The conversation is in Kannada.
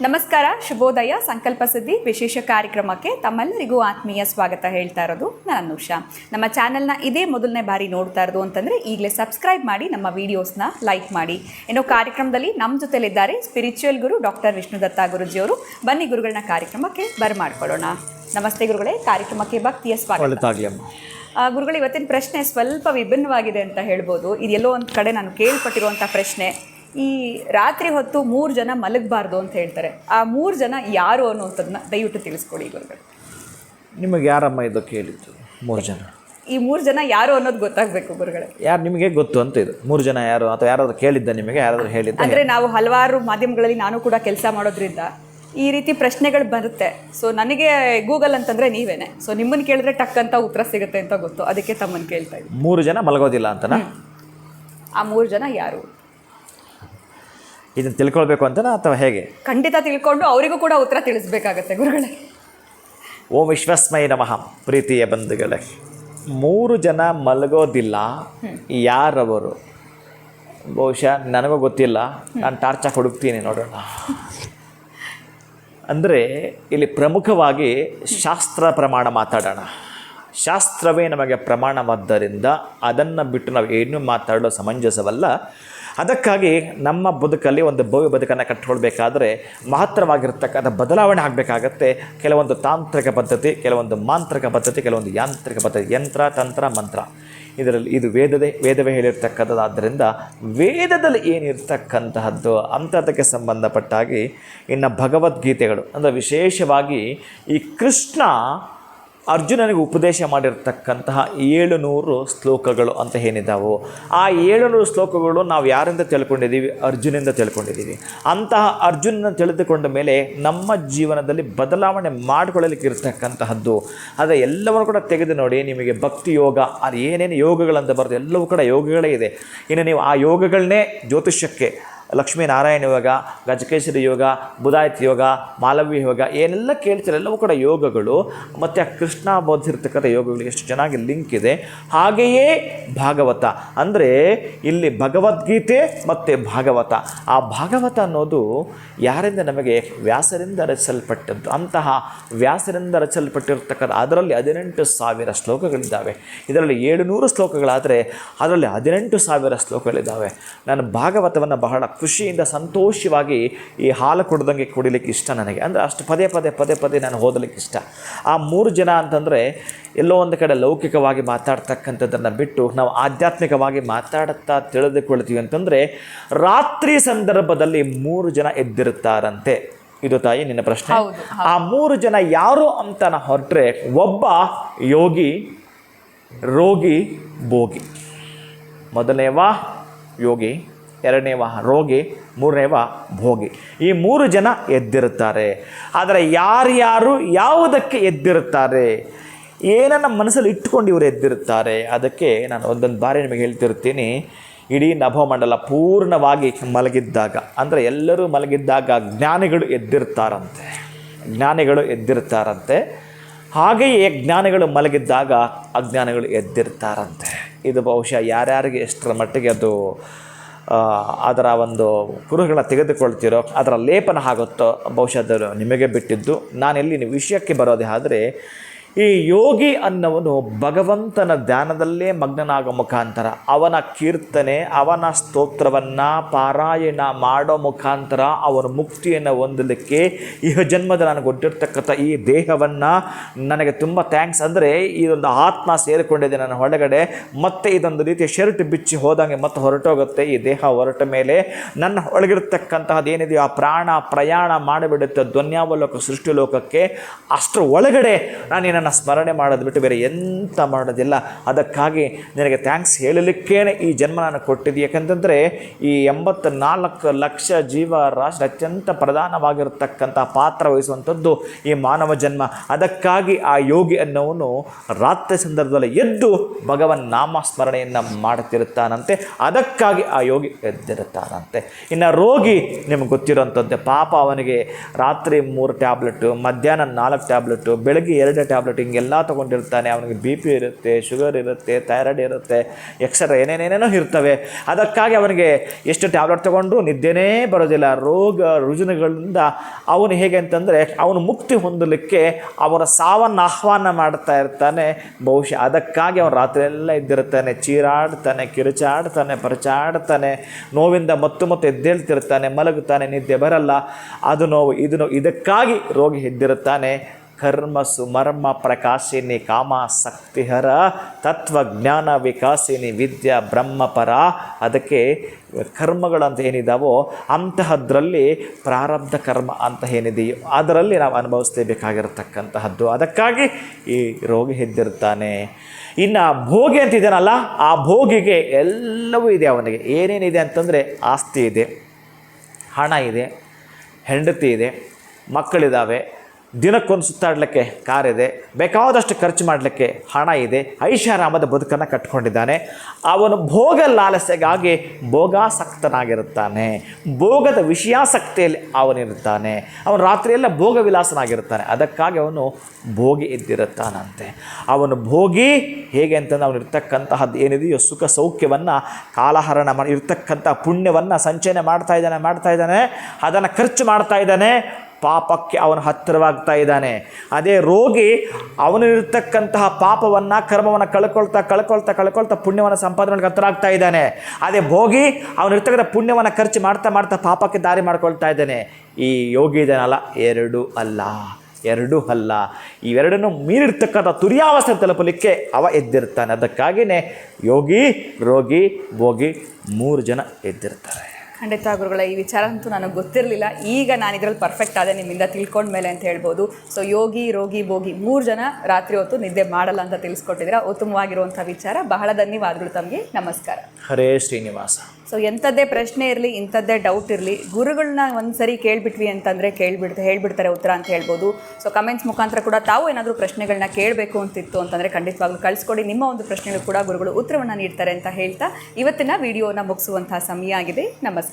ನಮಸ್ಕಾರ, ಶುಭೋದಯ. ಸಂಕಲ್ಪ ಸಿದ್ಧಿ ವಿಶೇಷ ಕಾರ್ಯಕ್ರಮಕ್ಕೆ ತಮ್ಮೆಲ್ಲರಿಗೂ ಆತ್ಮೀಯ ಸ್ವಾಗತ ಹೇಳ್ತಾ ಇರೋದು ನಾನು ಉಷಾ. ನಮ್ಮ ಚಾನೆಲ್ನ ಇದೇ ಮೊದಲನೇ ಬಾರಿ ನೋಡ್ತಾ ಇರೋದು ಅಂತಂದರೆ ಈಗಲೇ ಸಬ್ಸ್ಕ್ರೈಬ್ ಮಾಡಿ, ನಮ್ಮ ವೀಡಿಯೋಸ್ನ ಲೈಕ್ ಮಾಡಿ. ಇನ್ನು ಕಾರ್ಯಕ್ರಮದಲ್ಲಿ ನಮ್ಮ ಜೊತೆಲಿದ್ದಾರೆ ಸ್ಪಿರಿಚುವಲ್ ಗುರು ಡಾಕ್ಟರ್ ವಿಷ್ಣುದತ್ತ ಗುರುಜಿಯವರು. ಬನ್ನಿ ಗುರುಗಳನ್ನ ಕಾರ್ಯಕ್ರಮಕ್ಕೆ ಬರಮಾಡ್ಕೊಳ್ಳೋಣ. ನಮಸ್ತೆ ಗುರುಗಳೇ, ಕಾರ್ಯಕ್ರಮಕ್ಕೆ ಭಕ್ತಿಯ ಸ್ವಾಗತ. ಗುರುಗಳು, ಇವತ್ತಿನ ಪ್ರಶ್ನೆ ಸ್ವಲ್ಪ ವಿಭಿನ್ನವಾಗಿದೆ ಅಂತ ಹೇಳ್ಬೋದು. ಇದೆಲ್ಲೋ ಒಂದು ಕಡೆ ನಾನು ಕೇಳ್ಪಟ್ಟಿರುವಂಥ ಪ್ರಶ್ನೆ. ಈ ರಾತ್ರಿ ಹೊತ್ತು 3 ಜನ ಮಲಗಬಾರ್ದು ಅಂತ ಹೇಳ್ತಾರೆ. ಆ 3 ಜನ ಯಾರು ಅನ್ನೋಂಥದ್ದನ್ನ ದಯವಿಟ್ಟು ತಿಳಿಸ್ಕೊಡಿ ಗುರುಗಳು. ನಿಮಗೆ ಯಾರಮ್ಮ ಇದು ಕೇಳಿದ್ದು? 3 ಜನ, ಈ 3 ಜನ ಯಾರು ಅನ್ನೋದು ಗೊತ್ತಾಗಬೇಕು ಗುರುಗಳೇ. ಯಾರು ನಿಮಗೆ ಗೊತ್ತು ಅಂತ ಇದು 3 ಜನ ಯಾರು ಅಥವಾ ಯಾರಾದರೂ ಕೇಳಿದ್ದ ನಿಮಗೆ? ಯಾರಾದರೂ ಹೇಳಿದ್ದ? ಅಂದರೆ ನಾವು ಹಲವಾರು ಮಾಧ್ಯಮಗಳಲ್ಲಿ ನಾನು ಕೂಡ ಕೆಲಸ ಮಾಡೋದ್ರಿಂದ ಈ ರೀತಿ ಪ್ರಶ್ನೆಗಳು ಬರುತ್ತೆ. ಸೊ ನನಗೆ ಗೂಗಲ್ ಅಂತಂದರೆ ನೀವೇನೆ. ಸೊ ನಿಮ್ಮನ್ನು ಕೇಳಿದ್ರೆ ಟಕ್ ಅಂತ ಉತ್ತರ ಸಿಗುತ್ತೆ ಅಂತ ಗೊತ್ತು, ಅದಕ್ಕೆ ತಮ್ಮನ್ನು ಕೇಳ್ತಾ ಇದ್ದೀನಿ. 3 ಜನ ಮಲಗೋದಿಲ್ಲ ಅಂತನಾ? ಆ 3 ಜನ ಯಾರು ಇದನ್ನು ತಿಳ್ಕೊಳ್ಬೇಕು ಅಂತನಾ ಅಥವಾ ಹೇಗೆ? ಖಂಡಿತ ತಿಳ್ಕೊಂಡು ಅವರಿಗೂ ಕೂಡ ಉತ್ತರ ತಿಳಿಸ್ಬೇಕಾಗತ್ತೆ ಗುರುಗಳೇ. ಓಂ ವಿಶ್ವಸ್ಮೈ ನಮಃ. ಪ್ರೀತಿಯ ಬಂಧುಗಳೇ, 3 ಜನ ಮಲಗೋದಿಲ್ಲ. ಯಾರವರು? ಬಹುಶಃ ನನಗೂ ಗೊತ್ತಿಲ್ಲ. ನಾನು ಟಾರ್ಚಾಗಿ ಹುಡುಕ್ತೀನಿ, ನೋಡೋಣ. ಅಂದರೆ ಇಲ್ಲಿ ಪ್ರಮುಖವಾಗಿ ಶಾಸ್ತ್ರ ಪ್ರಮಾಣ ಮಾತಾಡೋಣ. ಶಾಸ್ತ್ರವೇ ನಮಗೆ ಪ್ರಮಾಣವಾದ್ದರಿಂದ ಅದನ್ನು ಬಿಟ್ಟು ನಾವು ಏನೂ ಮಾತಾಡೋ ಸಮಂಜಸವಲ್ಲ. ಅದಕ್ಕಾಗಿ ನಮ್ಮ ಬದುಕಲ್ಲಿ ಒಂದು ಭವ್ಯ ಬದುಕನ್ನು ಕಟ್ಕೊಳ್ಬೇಕಾದ್ರೆ ಮಹತ್ತರವಾಗಿರ್ತಕ್ಕಂಥ ಬದಲಾವಣೆ ಆಗಬೇಕಾಗತ್ತೆ. ಕೆಲವೊಂದು ತಾಂತ್ರಿಕ ಪದ್ಧತಿ, ಕೆಲವೊಂದು ಮಾಂತ್ರಿಕ ಪದ್ಧತಿ, ಕೆಲವೊಂದು ಯಾಂತ್ರಿಕ ಪದ್ಧತಿ, ಯಂತ್ರ, ತಂತ್ರ, ಮಂತ್ರ. ಇದರಲ್ಲಿ ಇದು ವೇದವೇ ಹೇಳಿರ್ತಕ್ಕಂಥದ್ದಾದ್ದರಿಂದ ವೇದದಲ್ಲಿ ಏನಿರ್ತಕ್ಕಂತಹದ್ದು ಅಂಥದ್ದಕ್ಕೆ ಸಂಬಂಧಪಟ್ಟಾಗಿ ಇನ್ನು ಭಗವದ್ಗೀತೆಗಳು ಅಂದರೆ ವಿಶೇಷವಾಗಿ ಈ ಕೃಷ್ಣ ಅರ್ಜುನನಿಗೆ ಉಪದೇಶ ಮಾಡಿರ್ತಕ್ಕಂತಹ 700 ಶ್ಲೋಕಗಳು ಅಂತ ಏನಿದ್ದಾವೋ ಆ 700 ಶ್ಲೋಕಗಳು ನಾವು ಯಾರಿಂದ ತಿಳ್ಕೊಂಡಿದ್ದೀವಿ? ಅರ್ಜುನಿಂದ ತಿಳ್ಕೊಂಡಿದ್ದೀವಿ. ಅಂತಹ ಅರ್ಜುನನ ತಿಳಿದುಕೊಂಡ ಮೇಲೆ ನಮ್ಮ ಜೀವನದಲ್ಲಿ ಬದಲಾವಣೆ ಮಾಡಿಕೊಳ್ಳಲಿಕ್ಕೆ ಇರ್ತಕ್ಕಂತಹದ್ದು ಆದರೆ ಎಲ್ಲವನ್ನು ಕೂಡ ತೆಗೆದು ನೋಡಿ. ನಿಮಗೆ ಭಕ್ತಿ ಯೋಗ, ಅದು ಏನೇನು ಯೋಗಗಳಂತ ಬರುತ್ತೆ ಎಲ್ಲವೂ ಕೂಡ ಯೋಗಗಳೇ ಇದೆ. ಇನ್ನು ನೀವು ಆ ಯೋಗಗಳನ್ನೇ ಜ್ಯೋತಿಷ್ಯಕ್ಕೆ, ಲಕ್ಷ್ಮೀನಾರಾಯಣ ಯೋಗ, ಗಜಕೇಸರಿ ಯೋಗ, ಬುಧಾಯಿತ ಯೋಗ, ಮಾಲವ್ಯ ಯೋಗ ಏನೆಲ್ಲ ಕೇಳ್ತಾರೆ ಎಲ್ಲವೂ ಕೂಡ ಯೋಗಗಳು. ಮತ್ತು ಆ ಕೃಷ್ಣ ಬೋಧಿಸಿರ್ತಕ್ಕಂಥ ಯೋಗಗಳು ಎಷ್ಟು ಚೆನ್ನಾಗಿ ಲಿಂಕ್ ಇದೆ. ಹಾಗೆಯೇ ಭಾಗವತ ಅಂದರೆ ಇಲ್ಲಿ ಭಗವದ್ಗೀತೆ ಮತ್ತು ಭಾಗವತ. ಆ ಭಾಗವತ ಅನ್ನೋದು ಯಾರಿಂದ? ನಮಗೆ ವ್ಯಾಸರಿಂದ ರಚಿಸಲ್ಪಟ್ಟದ್ದು. ಅಂತಹ ವ್ಯಾಸರಿಂದ ರಚಿಸಲ್ಪಟ್ಟಿರ್ತಕ್ಕಂಥ ಅದರಲ್ಲಿ 18,000 ಶ್ಲೋಕಗಳಿದ್ದಾವೆ. ಇದರಲ್ಲಿ 700 ಶ್ಲೋಕಗಳಾದರೆ ಅದರಲ್ಲಿ 18,000 ಶ್ಲೋಕಗಳಿದ್ದಾವೆ. ನಾನು ಭಾಗವತವನ್ನು ಬಹಳ ಖುಷಿಯಿಂದ ಸಂತೋಷವಾಗಿ ಈ ಹಾಲು ಕುಡ್ದಂಗೆ ಕುಡಿಲಿಕ್ಕೆ ಇಷ್ಟ ನನಗೆ. ಅಂದರೆ ಅಷ್ಟು ಪದೇ ಪದೇ ನಾನು ಓದಲಿಕ್ಕೆ ಇಷ್ಟ. ಆ 3 ಜನ ಅಂತಂದರೆ ಎಲ್ಲೋ ಒಂದು ಕಡೆ ಲೌಕಿಕವಾಗಿ ಮಾತಾಡ್ತಕ್ಕಂಥದ್ದನ್ನು ಬಿಟ್ಟು ನಾವು ಆಧ್ಯಾತ್ಮಿಕವಾಗಿ ಮಾತಾಡುತ್ತಾ ತಿಳಿದುಕೊಳ್ತೀವಿ ಅಂತಂದರೆ ರಾತ್ರಿ ಸಂದರ್ಭದಲ್ಲಿ 3 ಜನ ಎದ್ದಿರುತ್ತಾರಂತೆ. ಇದು ತಾಯಿ ನಿನ್ನ ಪ್ರಶ್ನೆ. ಆ 3 ಜನ ಯಾರು ಅಂತ ಹೊರಟ್ರೆ ಒಬ್ಬ ಯೋಗಿ, ರೋಗಿ, ಭೋಗಿ. ಮೊದಲನೇವ ಯೋಗಿ, ಎರಡನೇವ ರೋಗಿ, ಮೂರನೇವ ಭೋಗಿ. ಈ 3 ಜನ ಎದ್ದಿರುತ್ತಾರೆ. ಆದರೆ ಯಾರ್ಯಾರು ಯಾವುದಕ್ಕೆ ಎದ್ದಿರುತ್ತಾರೆ, ಏನನ್ನ ಮನಸ್ಸಲ್ಲಿ ಇಟ್ಕೊಂಡು ಇವರು ಎದ್ದಿರುತ್ತಾರೆ, ಅದಕ್ಕೆ ನಾನು ಒಂದೊಂದು ಬಾರಿ ನಿಮಗೆ ಹೇಳ್ತಿರ್ತೀನಿ. ಇಡೀ ನಭೋಮಂಡಲ ಪೂರ್ಣವಾಗಿ ಮಲಗಿದ್ದಾಗ ಅಂದರೆ ಎಲ್ಲರೂ ಮಲಗಿದ್ದಾಗ ಜ್ಞಾನಿಗಳು ಎದ್ದಿರ್ತಾರಂತೆ. ಹಾಗೆಯೇ ಜ್ಞಾನಿಗಳು ಮಲಗಿದ್ದಾಗ ಅಜ್ಞಾನಿಗಳು ಎದ್ದಿರ್ತಾರಂತೆ. ಇದು ಬಹುಶಃ ಯಾರ್ಯಾರಿಗೆ ಎಷ್ಟರ ಮಟ್ಟಿಗೆ ಅದು ಅದರ ಒಂದು ಕುರುಹುಗಳನ್ನ ತೆಗೆದುಕೊಳ್ತಿರೋ, ಅದರ ಲೇಪನ ಆಗುತ್ತೋ ಬಹುಶಃ ಅದು ನಿಮಗೆ ಬಿಟ್ಟಿದ್ದು. ನಾನೆಲ್ಲಿ ವಿಷಯಕ್ಕೆ ಬರೋದೇ ಆದರೆ ಈ ಯೋಗಿ ಅನ್ನೋವನು ಭಗವಂತನ ಧ್ಯಾನದಲ್ಲೇ ಮಗ್ನನಾಗೋ ಮುಖಾಂತರ ಅವನ ಕೀರ್ತನೆ, ಅವನ ಸ್ತೋತ್ರವನ್ನು ಪಾರಾಯಣ ಮಾಡೋ ಮುಖಾಂತರ ಅವನ ಮುಕ್ತಿಯನ್ನು ಹೊಂದಲಿಕ್ಕೆ ಈ ಜನ್ಮದ ನನಗೆ ಕೊಟ್ಟಿರ್ತಕ್ಕಂಥ ಈ ದೇಹವನ್ನು ನನಗೆ ತುಂಬ ಥ್ಯಾಂಕ್ಸ್. ಅಂದರೆ ಇದೊಂದು ಆತ್ಮ ಸೇರಿಕೊಂಡಿದೆ ನನ್ನ ಒಳಗಡೆ. ಮತ್ತು ಇದೊಂದು ರೀತಿಯ ಶರ್ಟ್ ಬಿಚ್ಚಿ ಹೋದಂಗೆ ಮತ್ತೆ ಹೊರಟೋಗುತ್ತೆ. ಈ ದೇಹ ಹೊರಟ ಮೇಲೆ ನನ್ನ ಒಳಗಿರ್ತಕ್ಕಂತಹದ್ದು ಏನಿದೆಯೋ ಆ ಪ್ರಾಣ ಪ್ರಯಾಣ ಮಾಡಿಬಿಡುತ್ತೆ ಧ್ವನ್ಯಾವಲೋಕ ಸೃಷ್ಟಿ ಲೋಕಕ್ಕೆ. ಅಷ್ಟರ ಒಳಗಡೆ ನಾನು ಸ್ಮರಣೆ ಮಾಡೋದು ಬಿಟ್ಟು ಬೇರೆ ಎಂತ ಮಾಡೋದಿಲ್ಲ. ಅದಕ್ಕಾಗಿ ನಿನಗೆ ಥ್ಯಾಂಕ್ಸ್ ಹೇಳಲಿಕ್ಕೇನೆ ಈ ಜನ್ಮ ನಾನು ಕೊಟ್ಟಿದ್ದೆ. ಯಾಕಂತಂದರೆ ಈ 84 ಲಕ್ಷ ಜೀವರಾಶಿ ಅತ್ಯಂತ ಪ್ರಧಾನವಾಗಿರತಕ್ಕಂಥ ಪಾತ್ರ ವಹಿಸುವಂಥದ್ದು ಈ ಮಾನವ ಜನ್ಮ. ಅದಕ್ಕಾಗಿ ಆ ಯೋಗಿ ಅನ್ನೋವನು ರಾತ್ರಿ ಸಂದರ್ಭದಲ್ಲಿ ಎದ್ದು ಭಗವನ್ ನಾಮ ಸ್ಮರಣೆಯನ್ನು ಮಾಡುತ್ತಿರುತ್ತಾನಂತೆ. ಅದಕ್ಕಾಗಿ ಆ ಯೋಗಿ ಎದ್ದಿರುತ್ತಾನಂತೆ. ಇನ್ನು ರೋಗಿ ನಿಮಗೆ ಗೊತ್ತಿರೋಂಥದ್ದೇ. ಪಾಪ ಅವನಿಗೆ ರಾತ್ರಿ 3 ಟ್ಯಾಬ್ಲೆಟು, ಮಧ್ಯಾಹ್ನ 4 ಟ್ಯಾಬ್ಲೆಟು, ಬೆಳಗ್ಗೆ 2 ಟ್ಯಾಬ್ಲೆಟ್ ಟ್ಯಾಬ್ಲೆಟ್ ಹಿಂಗೆಲ್ಲ ತೊಗೊಂಡಿರ್ತಾನೆ. ಅವನಿಗೆ ಬಿ ಪಿ ಇರುತ್ತೆ, ಶುಗರ್ ಇರುತ್ತೆ, ಥೈರಾಯ್ಡ್ ಇರುತ್ತೆ, ಎಕ್ಸೆಟ್ರಾ ಏನೇನೇನೇನೋ ಇರ್ತವೆ. ಅದಕ್ಕಾಗಿ ಅವನಿಗೆ ಎಷ್ಟು ಟ್ಯಾಬ್ಲೆಟ್ ತೊಗೊಂಡ್ರೂ ನಿದ್ದೆನೇ ಬರೋದಿಲ್ಲ. ರೋಗ ರುಜಿನಗಳಿಂದ ಅವನು ಹೇಗೆ ಅಂತಂದರೆ ಅವನು ಮುಕ್ತಿ ಹೊಂದಲಿಕ್ಕೆ ಅವನ ಸಾವನ್ನು ಆಹ್ವಾನ ಮಾಡ್ತಾ ಇರ್ತಾನೆ. ಬಹುಶಃ ಅದಕ್ಕಾಗಿ ಅವನು ರಾತ್ರಿಯೆಲ್ಲ ಇದ್ದಿರ್ತಾನೆ, ಚೀರಾಡ್ತಾನೆ, ಕಿರುಚಾಡ್ತಾನೆ, ಪರಚಾಡ್ತಾನೆ, ನೋವಿಂದ ಮತ್ತು ಎದ್ದೇಳ್ತಿರ್ತಾನೆ, ಮಲಗುತ್ತಾನೆ, ನಿದ್ದೆ ಬರಲ್ಲ. ಅದು ನೋವು, ಇದು ನೋವು. ಇದಕ್ಕಾಗಿ ರೋಗಿ ಎದ್ದಿರುತ್ತಾನೆ. ಕರ್ಮ ಸುಮರ್ಮ ಪ್ರಕಾಶಿನಿ ಕಾಮಾಸಕ್ತಿಹರ ತತ್ವಜ್ಞಾನ ವಿಕಾಸಿನಿ ವಿದ್ಯಾ ಬ್ರಹ್ಮಪರ. ಅದಕ್ಕೆ ಕರ್ಮಗಳಂತ ಏನಿದಾವೋ ಅಂತಹದ್ರಲ್ಲಿ ಪ್ರಾರಬ್ಧ ಕರ್ಮ ಅಂತ ಏನಿದೆಯೋ ಅದರಲ್ಲಿ ನಾವು ಅನುಭವಿಸಲೇಬೇಕಾಗಿರತಕ್ಕಂತಹದ್ದು. ಅದಕ್ಕಾಗಿ ಈ ರೋಗಿ ಎದ್ದಿರ್ತಾನೆ. ಇನ್ನು ಭೋಗಿ ಅಂತಿದ್ದಾನಲ್ಲ, ಆ ಭೋಗಿಗೆ ಎಲ್ಲವೂ ಇದೆ. ಅವನಿಗೆ ಏನೇನಿದೆ ಅಂತಂದರೆ ಆಸ್ತಿ ಇದೆ, ಹಣ ಇದೆ, ಹೆಂಡತಿ ಇದೆ, ಮಕ್ಕಳಿದ್ದಾವೆ, ದಿನಕ್ಕೊಂದು ಸುತ್ತಾಡಲಿಕ್ಕೆ ಕಾರಿದೆ, ಬೇಕಾದಷ್ಟು ಖರ್ಚು ಮಾಡಲಿಕ್ಕೆ ಹಣ ಇದೆ, ಐಷಾರಾಮದ ಬದುಕನ್ನು ಕಟ್ಕೊಂಡಿದ್ದಾನೆ. ಅವನು ಭೋಗ ಲಾಲಸೆಗಾಗಿ ಭೋಗಾಸಕ್ತನಾಗಿರುತ್ತಾನೆ, ಭೋಗದ ವಿಷಯಾಸಕ್ತಿಯಲ್ಲಿ ಅವನಿರುತ್ತಾನೆ. ಅವನು ರಾತ್ರಿಯೆಲ್ಲ ಭೋಗ ವಿಲಾಸನಾಗಿರ್ತಾನೆ. ಅದಕ್ಕಾಗಿ ಅವನು ಭೋಗಿ ಇದ್ದಿರುತ್ತಾನಂತೆ. ಅವನು ಭೋಗಿ ಹೇಗೆ ಅಂತಂದ್ರೆ ಅವನು ಇರ್ತಕ್ಕಂತಹದ್ದು ಏನಿದೆಯೋ ಸುಖ ಸೌಖ್ಯವನ್ನು ಕಾಲಹರಣ ಮಾಡಿ ಇರ್ತಕ್ಕಂಥ ಪುಣ್ಯವನ್ನು ಸಂಚಯನ ಮಾಡ್ತಾ ಇದ್ದಾನೆ, ಅದನ್ನು ಖರ್ಚು ಮಾಡ್ತಾ ಇದ್ದಾನೆ, ಪಾಪಕ್ಕೆ ಅವನು ಹತ್ತಿರವಾಗ್ತಾ ಇದ್ದಾನೆ. ಅದೇ ರೋಗಿ ಅವನಿರ್ತಕ್ಕಂತಹ ಪಾಪವನ್ನು ಕರ್ಮವನ್ನು ಕಳ್ಕೊಳ್ತಾ ಪುಣ್ಯವನ್ನು ಸಂಪಾದನೆ ಹತ್ತಿರ ಆಗ್ತಾ ಇದ್ದಾನೆ. ಅದೇ ಭೋಗಿ ಅವನಿರ್ತಕ್ಕಂಥ ಪುಣ್ಯವನ್ನು ಖರ್ಚು ಮಾಡ್ತಾ ಪಾಪಕ್ಕೆ ದಾರಿ ಮಾಡ್ಕೊಳ್ತಾ ಇದ್ದಾನೆ. ಈ ಯೋಗಿ ಇದನ್ನಲ್ಲ, ಎರಡೂ ಅಲ್ಲ, ಇವೆರಡನ್ನು ಮೀರಿರ್ತಕ್ಕಂಥ ತುರ್ಯಾವಸ್ಥೆ ತಲುಪಲಿಕ್ಕೆ ಅವ ಎದ್ದಿರ್ತಾನೆ. ಅದಕ್ಕಾಗಿಯೇ ಯೋಗಿ, ರೋಗಿ, ಭೋಗಿ 3 ಜನ ಎದ್ದಿರ್ತಾರೆ. ಖಂಡಿತ ಗುರುಗಳ, ಈ ವಿಚಾರ ಅಂತೂ ನನಗೆ ಗೊತ್ತಿರಲಿಲ್ಲ. ಈಗ ನಾನು ಇದರಲ್ಲಿ ಪರ್ಫೆಕ್ಟ್ ಆದೆ ನಿಮ್ಮಿಂದ ತಿಳ್ಕೊಂಡ್ಮೇಲೆ ಅಂತ ಹೇಳ್ಬೋದು. ಸೊ ಯೋಗಿ, ರೋಗಿ, ಭೋಗಿ 3 ಜನ ರಾತ್ರಿ ಹೊತ್ತು ನಿದ್ದೆ ಮಾಡಲ್ಲ ಅಂತ ತಿಳಿಸ್ಕೊಟ್ಟಿದ್ದೀರಾ. ಉತ್ತಮವಾಗಿರುವಂಥ ವಿಚಾರ. ಬಹಳ ಧನ್ಯವಾದಗಳು ತಮಗೆ. ನಮಸ್ಕಾರ. ಹರೇ ಶ್ರೀನಿವಾಸ. ಸೊ ಎಂಥದ್ದೇ ಪ್ರಶ್ನೆ ಇರಲಿ, ಇಂಥದ್ದೇ ಡೌಟ್ ಇರಲಿ, ಗುರುಗಳನ್ನ ಒಂದು ಸರಿ ಕೇಳಿಬಿಟ್ವಿ ಅಂತಂದರೆ ಹೇಳ್ಬಿಡ್ತಾರೆ ಉತ್ತರ ಅಂತ ಹೇಳ್ಬೋದು. ಸೊ ಕಮೆಂಟ್ಸ್ ಮುಖಾಂತರ ಕೂಡ ತಾವು ಏನಾದರೂ ಪ್ರಶ್ನೆಗಳನ್ನ ಕೇಳಬೇಕು ಅಂತಿತ್ತು ಅಂತಂದರೆ ಖಂಡಿತವಾಗ್ಲೂ ಕಳಿಸ್ಕೊಡಿ. ನಿಮ್ಮ ಒಂದು ಪ್ರಶ್ನೆಗಳು ಕೂಡ ಗುರುಗಳು ಉತ್ತರವನ್ನು ನೀಡ್ತಾರೆ ಅಂತ ಹೇಳ್ತಾ ಇವತ್ತಿನ ವಿಡಿಯೋನ ಮುಗಿಸುವಂತಹ ಸಮಯ ಆಗಿದೆ. ನಮಸ್ಕಾರ.